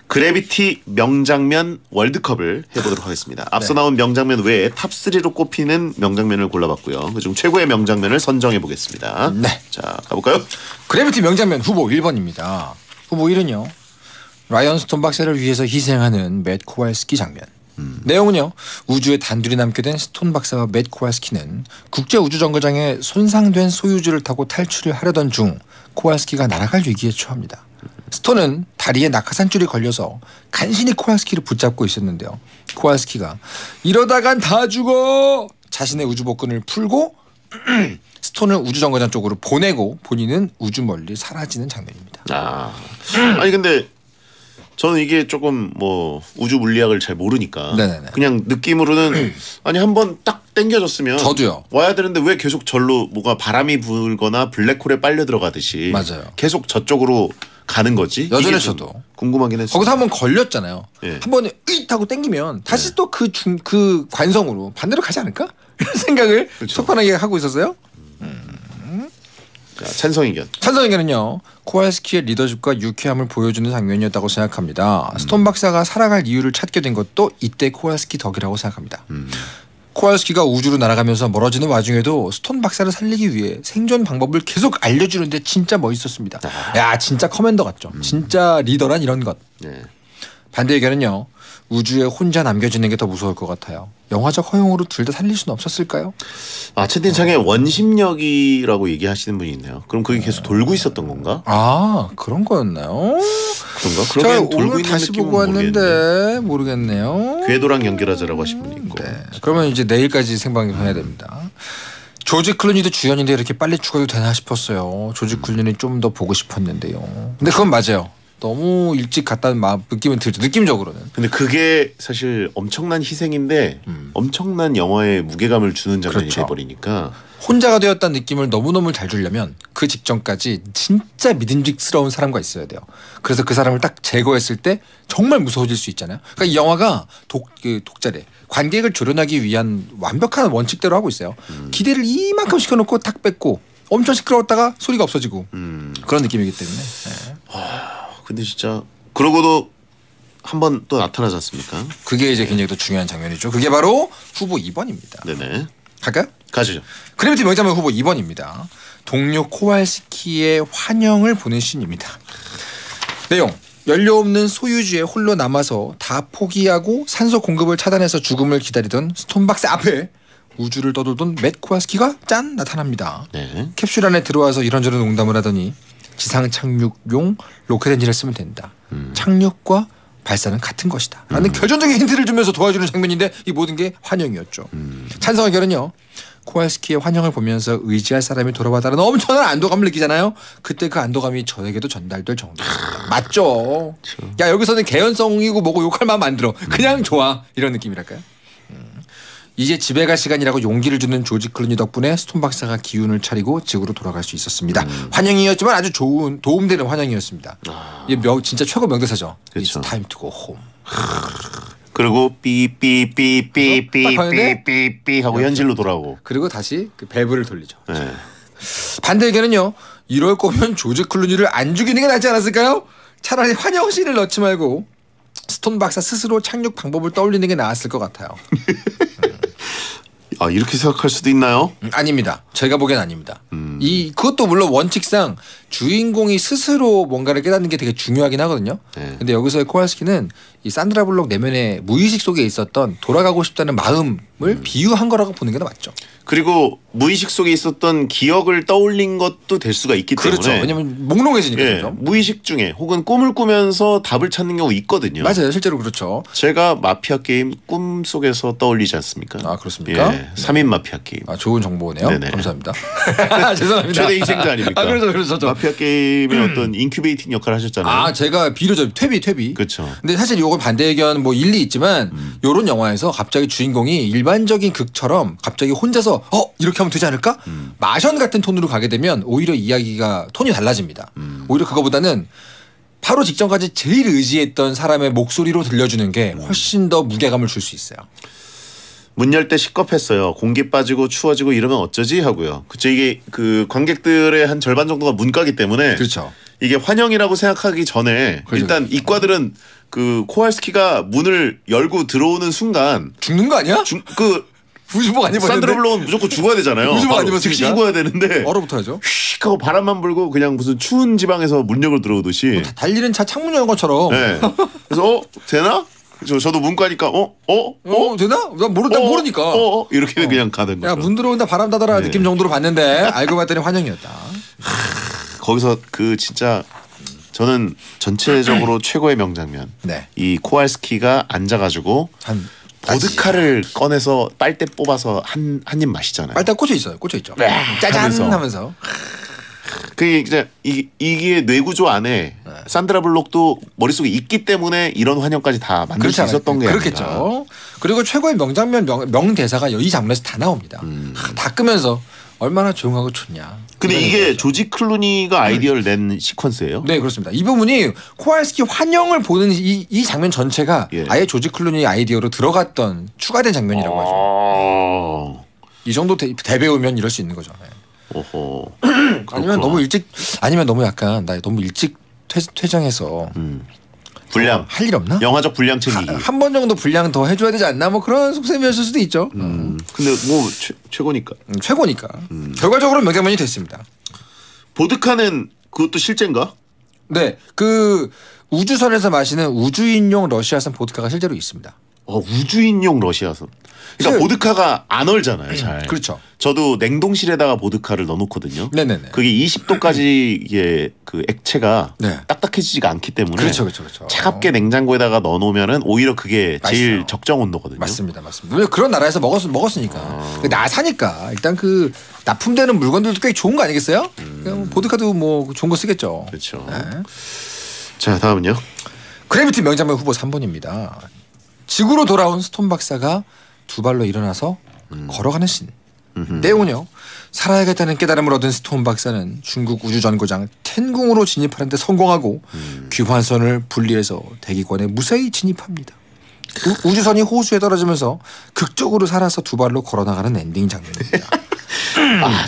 그래비티 명장면 월드컵을 해보도록 하겠습니다. 앞서 나온 명장면 외에 탑3로 꼽히는 명장면을 골라봤고요. 그중 최고의 명장면을 선정해 보겠습니다. 자, 가볼까요? 그래비티 명장면 후보 1번입니다. 후보 1은요. 라이언 스톤 박사를 위해서 희생하는 맷 코왈스키 장면. 내용은요. 우주에 단둘이 남게 된 스톤 박사와 맷 코왈스키는 국제우주정거장에 손상된 소유주를 타고 탈출을 하려던 중 코왈스키가 날아갈 위기에 처합니다. 스톤은 다리에 낙하산줄이 걸려서 간신히 코왈스키를 붙잡고 있었는데요. 코왈스키가 이러다간 다 죽어! 자신의 우주복근을 풀고 스톤을 우주정거장 쪽으로 보내고 본인은 우주 멀리 사라지는 장면입니다. 아니 근데 저는 이게 조금 뭐 우주 물리학을 잘 모르니까 그냥 느낌으로는 아니 한번 딱 땡겨졌으면 저도요. 와야 되는데 왜 계속 절로 뭐가 바람이 불거나 블랙홀에 빨려 들어가듯이 맞아요. 계속 저쪽으로 가는 거지? 여전히 저도 궁금하긴 했어요. 거기서 한번 걸렸잖아요. 한 번에 으잇 하고 땡기면 다시 또 그 관성으로 반대로 가지 않을까? 이런 생각을 속편하게 하고 있었어요. 자, 찬성 의견은요. 코왈스키의 리더십과 유쾌함을 보여주는 장면이었다고 생각합니다. 스톤 박사가 살아갈 이유를 찾게 된 것도 이때 코왈스키 덕이라고 생각합니다. 코왈스키가 우주로 날아가면서 멀어지는 와중에도 스톤 박사를 살리기 위해 생존 방법을 계속 알려주는데 진짜 멋있었습니다. 야, 진짜 커맨더 같죠. 진짜 리더란 이런 것. 반대 의견은요. 우주에 혼자 남겨지는 게 더 무서울 것 같아요. 영화적 허용으로 둘 다 살릴 수는 없었을까요? 채팅창에 원심력이라고 얘기하시는 분이 있네요. 그럼 그게 계속 돌고 있었던 건가? 그런 거였나요? 그런가? 제가 오늘 다시 보고 왔는데 모르겠네요. 궤도랑 연결하자라고 하신 분이 있고. 그러면 이제 내일까지 생방송해야 됩니다. 조지 클루니도 주연인데 이렇게 빨리 죽어도 되나 싶었어요. 조지 클루니 좀 더 보고 싶었는데요. 근데 그건 맞아요. 너무 일찍 갔다는 느낌은 들죠. 느낌적으로는. 근데 그게 사실 엄청난 희생인데 엄청난 영화에 무게감을 주는 장면이 그렇죠. 돼버리니까 혼자가 되었다는 느낌을 너무너무 잘 주려면 그 직전까지 진짜 믿음직스러운 사람과 있어야 돼요. 그래서 그 사람을 딱 제거했을 때 정말 무서워질 수 있잖아요. 그러니까 이 영화가 독자래. 관객을 조련하기 위한 완벽한 원칙대로 하고 있어요. 기대를 이만큼 시켜놓고 탁 뺐고 엄청 시끄러웠다가 소리가 없어지고 그런 느낌이기 때문에. 네. 근데 진짜 그러고도 한 번 또 나타나지 않습니까? 그게 이제 굉장히 또 중요한 장면이죠. 그게 바로 후보 2번입니다. 네네. 갈까요? 가시죠. 그래비티 명장면 후보 2번입니다. 동료 코왈스키의 환영을 보낸 씬입니다. 내용. 연료 없는 소유주에 홀로 남아서 다 포기하고 산소 공급을 차단해서 죽음을 기다리던 스톤박스 앞에 우주를 떠돌던 맷 코왈스키가 짠 나타납니다. 네. 캡슐 안에 들어와서 이런저런 농담을 하더니 지상 착륙용 로켓 엔진을 쓰면 된다. 착륙과 발사는 같은 것이다. 라는 결정적인 힌트를 주면서 도와주는 장면인데 이 모든 게 환영이었죠. 찬성 의견은요. 코왈스키의 환영을 보면서 의지할 사람이 돌아와다라는 엄청난 안도감을 느끼잖아요. 그때 그 안도감이 저에게도 전달될 정도였습니다. 맞죠? 그렇죠. 야 여기서는 개연성이고 뭐고 욕할 마음 안 들어. 그냥 좋아. 이런 느낌이랄까요? 이제 집에 갈 시간이라고 용기를 주는 조지 클루니 덕분에 스톤 박사가 기운을 차리고 지구로 돌아갈 수 있었습니다. 환영이었지만 아주 좋은 도움되는 환영이었습니다. 이게 진짜 최고 명대사죠. 그렇죠. It's time to go home. 그리고 삐삐삐삐삐삐삐삐 하고 현실로 돌아오고 그리고 다시 그 밸브를 돌리죠. 네. 반대 의견은요. 이럴 거면 조지 클루니를 안 죽이는 게 낫지 않았을까요? 차라리 환영 씬을 넣지 말고 스톤 박사 스스로 착륙 방법을 떠올리는 게 나았을 것 같아요. 아 이렇게 생각할 수도 있나요? 아닙니다. 제가 보기엔 아닙니다. 그것도 물론 원칙상 주인공이 스스로 뭔가를 깨닫는 게 되게 중요하긴 하거든요. 네. 근데 여기서의 코왈스키는 이 산드라 블록 내면의 무의식 속에 있었던 돌아가고 싶다는 마음을 비유한 거라고 보는 게 더 맞죠. 그리고 무의식 속에 있었던 기억을 떠올린 것도 될 수가 있기 때문에 그렇죠. 왜냐면 몽롱해지니까. 예, 무의식 중에 혹은 꿈을 꾸면서 답을 찾는 경우 있거든요. 맞아요. 실제로 그렇죠. 제가 마피아 게임 꿈속에서 떠올리지 않습니까? 아 그렇습니까? 예, 3인 마피아 게임. 아 좋은 정보네요. 네네. 감사합니다. 죄송합니다. 최대 희생자 아닙니까? 아 그렇죠. 마피아 게임의 어떤 인큐베이팅 역할을 하셨잖아요. 아 제가 비료죠. 퇴비. 그렇죠. 근데 사실 요건 반대 의견 뭐 일리 있지만 요런 영화에서 갑자기 주인공이 일반적인 극처럼 갑자기 혼자서 이렇게 하면 되지 않을까? 마션 같은 톤으로 가게 되면 오히려 이야기가 톤이 달라집니다. 오히려 그거보다는 바로 직전까지 제일 의지했던 사람의 목소리로 들려주는 게 훨씬 더 무게감을 줄 수 있어요. 문 열 때 시겁했어요. 공기 빠지고 추워지고 이러면 어쩌지 하고요. 그쵸 이게 그 관객들의 한 절반 정도가 문과기 때문에 그렇죠. 이게 환영이라고 생각하기 전에 그렇죠. 일단 이과들은 그 코왈스키가 문을 열고 들어오는 순간 죽는 거 아니야? 우주복 안 입었는데 산드라 블록은 무조건 죽어야 되잖아요. 우주복 안 입었으니까 즉시 죽어야 되는데 얼어붙어야죠. 휙 하고 바람만 불고 그냥 무슨 추운 지방에서 문 열고 들어오듯이 달리는 차 창문 여는 것처럼. 네. 그래서 되나? 저도 문과니까 되나? 난 모르니까. 이렇게 그냥 가는 거죠. 야, 문 들어온다 바람 닫아라 느낌 정도로 봤는데 알고 봤더니 환영이었다. 거기서 그 진짜 저는 전체적으로 최고의 명장면. 네. 이 코왈스키가 앉아가지고 보드카를 꺼내서 빨대 뽑아서 한 입 마시잖아요. 빨대 꽂혀 있죠. 짜잔 하면서. 그게 이제 이게 뇌구조 안에 산드라 블록도 머릿속에 있기 때문에 이런 환영까지 다 만들 수 있었던 게 그렇겠죠. 아닌가. 그리고 최고의 명장면 명대사가 이 장면에서 다 나옵니다. 다 끄면서 얼마나 조용하고 좋냐. 근데 이게 거죠. 조지 클루니가 아이디어를 낸 시퀀스예요? 네 그렇습니다. 이 부분이 코왈스키 환영을 보는 이 장면 전체가 아예 조지 클루니 아이디어로 들어갔던 추가된 장면이라고 하죠. 이 정도 대배우면 이럴 수 있는 거죠. 네. 오호. 아니면 너무 일찍 너무 약간 나 너무 일찍 퇴장해서 분량 할 일 없나? 영화적 분량 챙기기. 한 번 정도 분량 더 해줘야 되지 않나? 뭐 그런 속셈이었을 수도 있죠. 근데 뭐 최고니까. 최고니까. 결과적으로 명장면이 됐습니다. 보드카는 그것도 실제인가? 네, 그 우주선에서 마시는 우주인용 러시아산 보드카가 실제로 있습니다. 우주인용 러시아산. 그러니까 보드카가 안 얼잖아요, 잘. 그렇죠. 저도 냉동실에다가 보드카를 넣어놓거든요. 네네네. 그게 20도까지 이게 그 액체가 딱딱해지지가 않기 때문에. 그렇죠. 차갑게 냉장고에다가 넣어놓으면은 오히려 그게 제일 적정 온도거든요. 맞습니다. 그런 나라에서 먹었으니까. 나사니까 일단 그 납품되는 물건들도 꽤 좋은 거 아니겠어요? 그냥 보드카도 뭐 좋은 거 쓰겠죠. 그렇죠. 네. 자, 다음은요. 그래비티 명장면 후보 3번입니다. 지구로 돌아온 스톤 박사가 두 발로 일어나서 걸어가는 씬. 내용은요. 살아야겠다는 깨달음을 얻은 스톤 박사는 중국 우주정거장 텐궁으로 진입하는 데 성공하고 귀환선을 분리해서 대기권에 무사히 진입합니다. 우주선이 호수에 떨어지면서 극적으로 살아서 두 발로 걸어나가는 엔딩 장면입니다.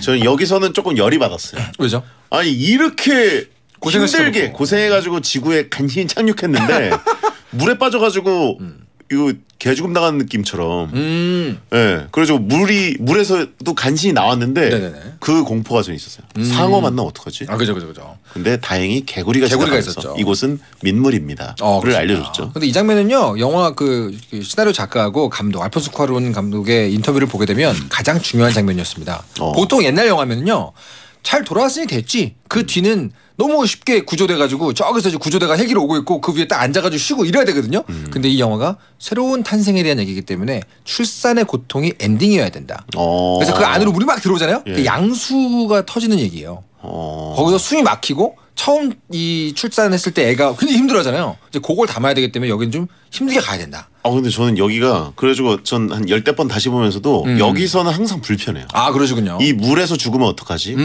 저는 여기서는 조금 열이 받았어요. 왜죠? 아니 이렇게 힘들게 고생해가지고 지구에 간신히 착륙했는데 물에 빠져가지고 이거 개죽음 당하는 느낌처럼. 예. 그래가지고 물에서도 간신히 나왔는데 네네네. 그 공포가 좀 있었어요. 상어 만나면 어떡하지? 그죠. 근데 다행히 개구리가 있었죠. 이곳은 민물입니다. 그걸 알려줬죠. 근데 이 장면은요, 영화 그 시나리오 작가하고 감독 알폰소 쿠아론 감독의 인터뷰를 보게 되면 가장 중요한 장면이었습니다. 보통 옛날 영화면은요, 잘 돌아왔으니 됐지. 그 뒤는 너무 쉽게 구조돼가지고 저기서 이제 구조대가 헬기로 오고 있고 그 위에 딱 앉아가지고 쉬고 이래야 되거든요. 근데 이 영화가 새로운 탄생에 대한 얘기이기 때문에 출산의 고통이 엔딩이어야 된다. 그래서 그 안으로 물이 막 들어오잖아요. 예. 양수가 터지는 얘기예요. 거기서 숨이 막히고 처음 이 출산했을 때 애가 굉장히 힘들어하잖아요. 이제 그걸 담아야 되기 때문에 여기는 좀 힘들게 가야 된다. 근데 저는 여기가 그래가지고 전 한 10대 번 다시 보면서도 여기서는 항상 불편해요. 그러시군요. 이 물에서 죽으면 어떡하지?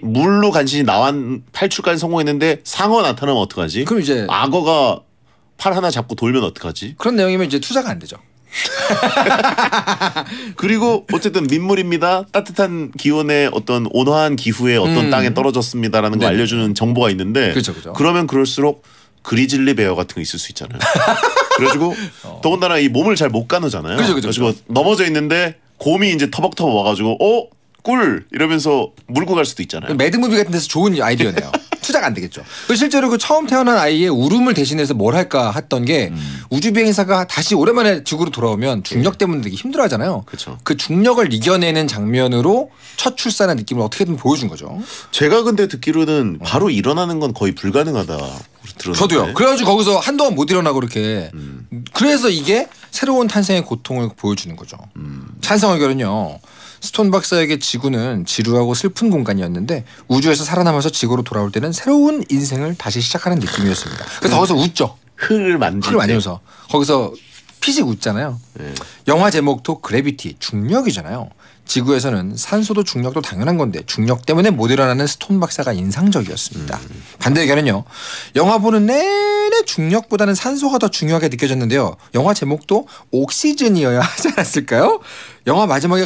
물로 간신히 탈출까지 성공했는데 상어 나타나면 어떡하지? 그럼 이제 악어가 팔 하나 잡고 돌면 어떡하지? 그런 내용이면 이제 투자가 안 되죠. 그리고 어쨌든 민물입니다. 따뜻한 기온의 어떤 온화한 기후에 어떤 땅에 떨어졌습니다라는 거 알려주는 정보가 있는데 그렇죠. 그러면 그럴수록 그리즐리 베어 같은 거 있을 수 있잖아요. 그래가지고 더군다나 이 몸을 잘 못 가누잖아요. 그래서 넘어져 있는데 곰이 이제 터벅터벅 와가지고 꿀 이러면서 물고 갈 수도 있잖아요. 매드무비 같은 데서 좋은 아이디어네요. 투자가 안 되겠죠. 실제로 그 처음 태어난 아이의 울음을 대신해서 뭘 할까 했던 게 우주비행사가 다시 오랜만에 지구로 돌아오면 중력 때문에 되게 힘들어하잖아요. 그렇죠. 그 중력을 이겨내는 장면으로 첫 출산의 느낌을 어떻게든 보여준 거죠. 제가 근데 듣기로는 바로 일어나는 건 거의 불가능하다. 들었는데. 저도요. 그래가지고 거기서 한동안 못 일어나고 이렇게. 그래서 이게 새로운 탄생의 고통을 보여주는 거죠. 찬성 의견은요. 스톤 박사에게 지구는 지루하고 슬픈 공간이었는데 우주에서 살아남아서 지구로 돌아올 때는 새로운 인생을 다시 시작하는 느낌이었습니다. 그래서 거기서 웃죠. 흙을 만지면서 거기서 피식 웃잖아요. 네. 영화 제목도 그래비티, 중력이잖아요. 지구에서는 산소도 중력도 당연한 건데 중력 때문에 못 일어나는 스톤 박사가 인상적이었습니다. 반대 의견은요. 영화 보는 내내 중력보다는 산소가 더 중요하게 느껴졌는데요. 영화 제목도 옥시즌이어야 하지 않았을까요? 영화 마지막에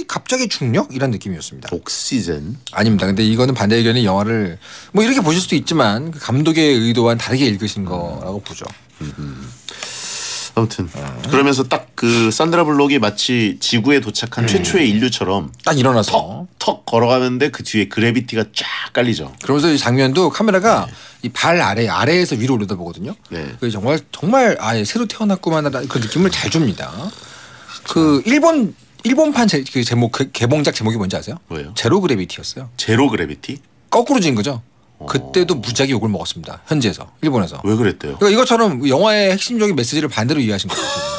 갑자기 중력? 이런 느낌이었습니다. 옥시즌? 아닙니다. 근데 이거는 반대 의견이 영화를 뭐 이렇게 보실 수도 있지만 그 감독의 의도와는 다르게 읽으신 거라고 보죠. 아무튼 그러면서 딱 그 산드라 블록이 마치 지구에 도착한 최초의 인류처럼 딱 일어나서 턱 걸어가는데 그 뒤에 그래비티가 쫙 깔리죠. 그러면서 이 장면도 카메라가 이 발 아래에서 위로 올려다보거든요. 그 정말 새로 태어났구만하는 그 느낌을 잘 줍니다. 그 일본판 그 제목 개봉작 제목이 뭔지 아세요? 뭐예요? 제로 그래비티였어요. 제로 그래비티? 거꾸로 지은 거죠. 그때도 무지하게 욕을 먹었습니다. 현지에서 일본에서. 왜 그랬대요? 그러니까 이것처럼 영화의 핵심적인 메시지를 반대로 이해하신 것 같아요.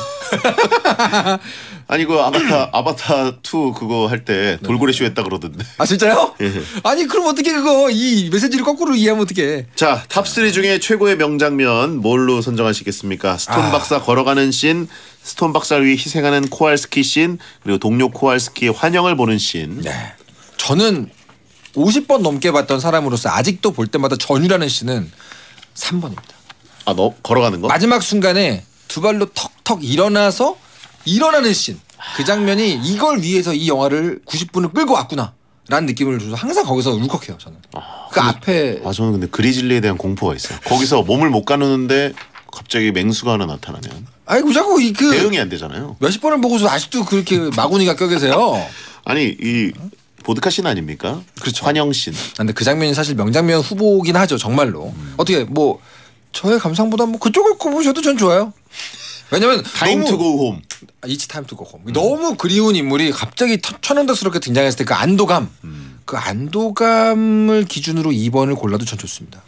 아니 그 아바타 2 그거 할 때 돌고래 쇼 했다 그러던데. 아 진짜요? 예. 아니 그럼 어떻게 그거 이 메시지를 거꾸로 이해하면 어떻게? 자 탑3 중에 최고의 명장면 뭘로 선정하시겠습니까? 스톤 박사 걸어가는 씬, 스톤 박사를 위해 희생하는 코알스키 씬, 그리고 동료 코알스키의 환영을 보는 씬. 네. 저는 50번 넘게 봤던 사람으로서 아직도 볼 때마다 전율하는 씬은 3번입니다. 너 걸어가는 거? 마지막 순간에 두 발로 턱턱 일어나서 일어나는 씬. 그 장면이 이걸 위해서 이 영화를 90분을 끌고 왔구나 라는 느낌을 줘서 항상 거기서 울컥해요. 저는. 앞에. 저는 근데 그리즐리에 대한 공포가 있어요. 거기서 몸을 못 가누는데 갑자기 맹수가 하나 나타나면. 아이고 자꾸 대응이 안 되잖아요. 몇십 번을 보고서 아직도 그렇게 마구니가 껴 계세요. 아니 이 보드카 씬 아닙니까? 그렇죠. 환영 씬. 근데 그 장면이 사실 명장면 후보긴 하죠. 정말로. 어떻게 뭐 저의 감상보다 뭐 그쪽을 꼽으셔도 전 좋아요. 왜냐면 타임 투 고 홈. 이츠 타임 투 고 홈. 너무 그리운 인물이 갑자기 천연덕스럽게 등장했을 때 그 안도감. 그 안도감을 기준으로 2번을 골라도 전 좋습니다.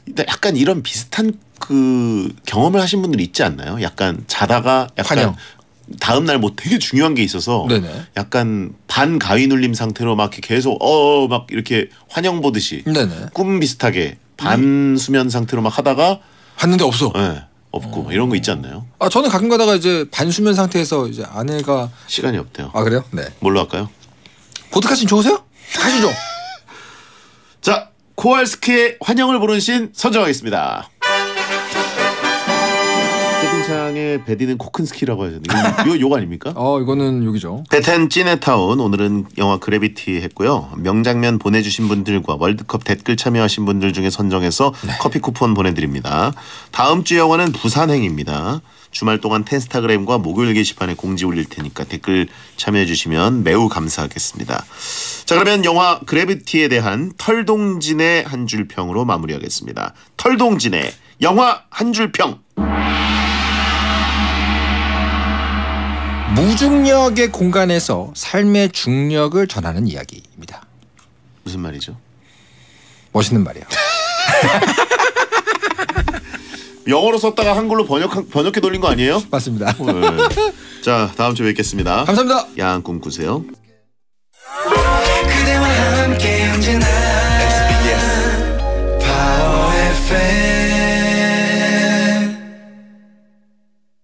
근데 약간 이런 비슷한 그 경험을 하신 분들 있지 않나요? 약간 자다가 약간 환영. 다음 날 뭐 되게 중요한 게 있어서 네네. 약간 반 가위 눌림 상태로 막 계속 막 이렇게 환영 보듯이 네네. 꿈 비슷하게 반수면 상태로 막 하다가 봤는데 없어. 네, 없고 이런 거 있지 않나요? 아 저는 가끔 가다가 이제 반수면 상태에서 이제 아내가 시간이 없대요. 아 그래요? 네. 뭘로 할까요? 보드카신 좋으세요? 가시죠. 자, 코알스키의 환영을 부른 신 선정하겠습니다. 채팅창에 베디는 코큰스키라고 하잖아요. 이거 욕 아닙니까? 이거는 욕이죠. 베텐 찌네타운 오늘은 영화 그래비티 했고요. 명장면 보내주신 분들과 월드컵 댓글 참여하신 분들 중에 선정해서 커피 쿠폰 보내드립니다. 다음 주 영화는 부산행입니다. 주말 동안 텐스타그램과 목요일 게시판에 공지 올릴 테니까 댓글 참여해 주시면 매우 감사하겠습니다. 자, 그러면 영화 그래비티에 대한 털동진의 한 줄 평으로 마무리하겠습니다. 털동진의 영화 한 줄 평. 무중력의 공간에서 삶의 중력을 전하는 이야기입니다. 무슨 말이죠? 멋있는 말이야. 영어로 썼다가 한글로 번역해 돌린 거 아니에요? 맞습니다. 네. 자, 다음 주에 뵙겠습니다. 감사합니다. 야한 꿈 꾸세요. 그대와 함께 언제나